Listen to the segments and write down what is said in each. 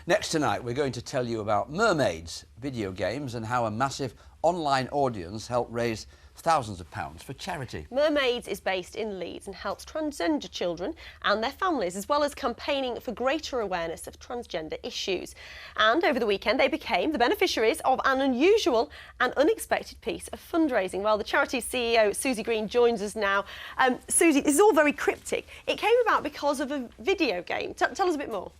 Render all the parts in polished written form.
Next tonight, we're going to tell you about Mermaids video games and how a massive online audience helped raise thousands of pounds for charity. Mermaids is based in Leeds and helps transgender children and their families, as well as campaigning for greater awareness of transgender issues. And over the weekend, they became the beneficiaries of an unusual and unexpected piece of fundraising. Well, the charity's CEO, Susie Green, joins us now. Susie, this is all very cryptic. It came about because of a video game. Tell us a bit more.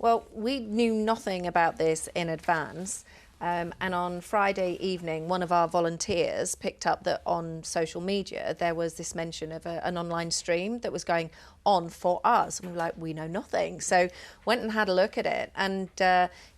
Well, we knew nothing about this in advance. And on Friday evening, one of our volunteers picked up that on social media there was this mention of an online stream that was going on for us. And we were like, we know nothing. So went and had a look at it. And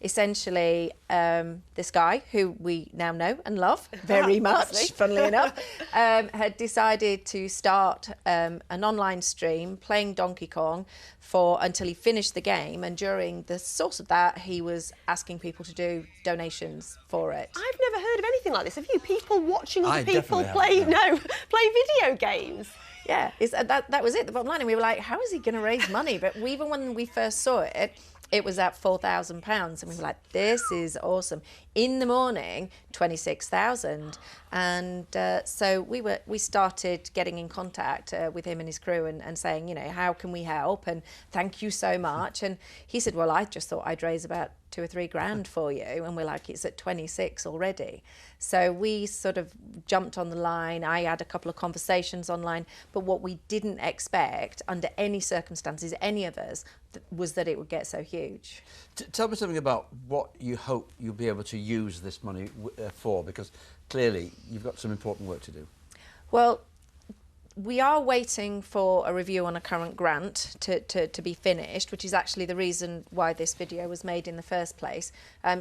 essentially, this guy, who we now know and love very much, funnily enough, had decided to start an online stream playing Donkey Kong until he finished the game. And during the source of that, he was asking people to do donations for it. I've never heard of anything like this. Have you? People watching other people play video games? Yeah, that was it, the bottom line. And we were like, how is he going to raise money? But even when we first saw it, it was at £4,000. And we were like, this is awesome. In the morning, 26,000. And so we started getting in contact with him and his crew and saying, you know, how can we help? And thank you so much. And he said, well, I just thought I'd raise about 2 or 3 grand for you. And we're like, it's at 26 already. So we sort of jumped on the line. I had a couple of conversations online, but what we didn't expect under any circumstances, any of us, was that it would get so huge. Tell me something about what you hope you'll be able to use this money for, because clearly you've got some important work to do. Well, we are waiting for a review on a current grant to be finished, which is actually the reason why this video was made in the first place.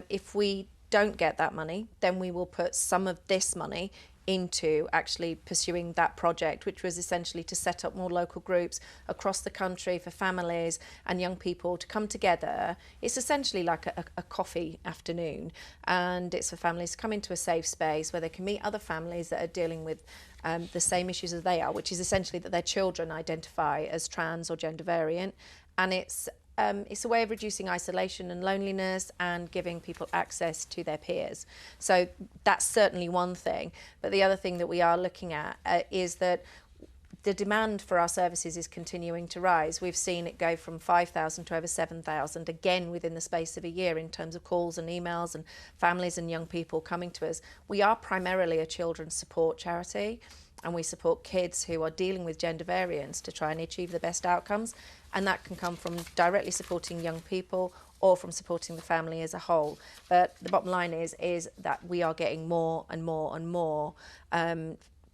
If we don't get that money, then we will put some of this money into actually pursuing that project, which was essentially to set up more local groups across the country for families and young people to come together. It's essentially like a coffee afternoon, and it's for families to come into a safe space where they can meet other families that are dealing with the same issues as they are, which is essentially that their children identify as trans or gender variant. And it's a way of reducing isolation and loneliness and giving people access to their peers. So that's certainly one thing. But the other thing that we are looking at is that the demand for our services is continuing to rise. We've seen it go from 5,000 to over 7,000, again within the space of a year, in terms of calls and emails and families and young people coming to us. We are primarily a children's support charity, and we support kids who are dealing with gender variance to try and achieve the best outcomes. And that can come from directly supporting young people or from supporting the family as a whole. But the bottom line is that we are getting more and more and more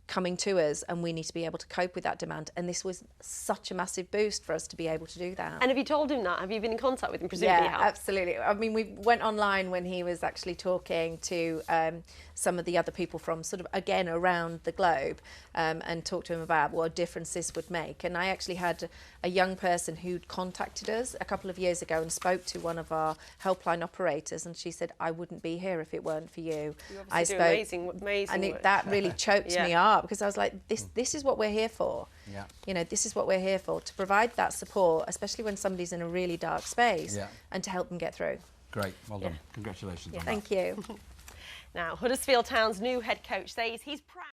coming to us, and we need to be able to cope with that demand. And this was such a massive boost for us to be able to do that. And have you told him that? Have you been in contact with him? Presumably you have. Absolutely. I mean, we went online when he was actually talking to some of the other people from sort of, again, around the globe, and talked to him about what a difference this would make. And I actually had a young person who'd contacted us a couple of years ago and spoke to one of our helpline operators, and she said, I wouldn't be here if it weren't for you. You obviously do amazing and work. that really choked me up, because I was like, this is what we're here for. Yeah. You know, this is what we're here for, to provide that support, especially when somebody's in a really dark space, and to help them get through. Great, well done. Congratulations. Thank you. Now, Huddersfield Town's new head coach says he's proud.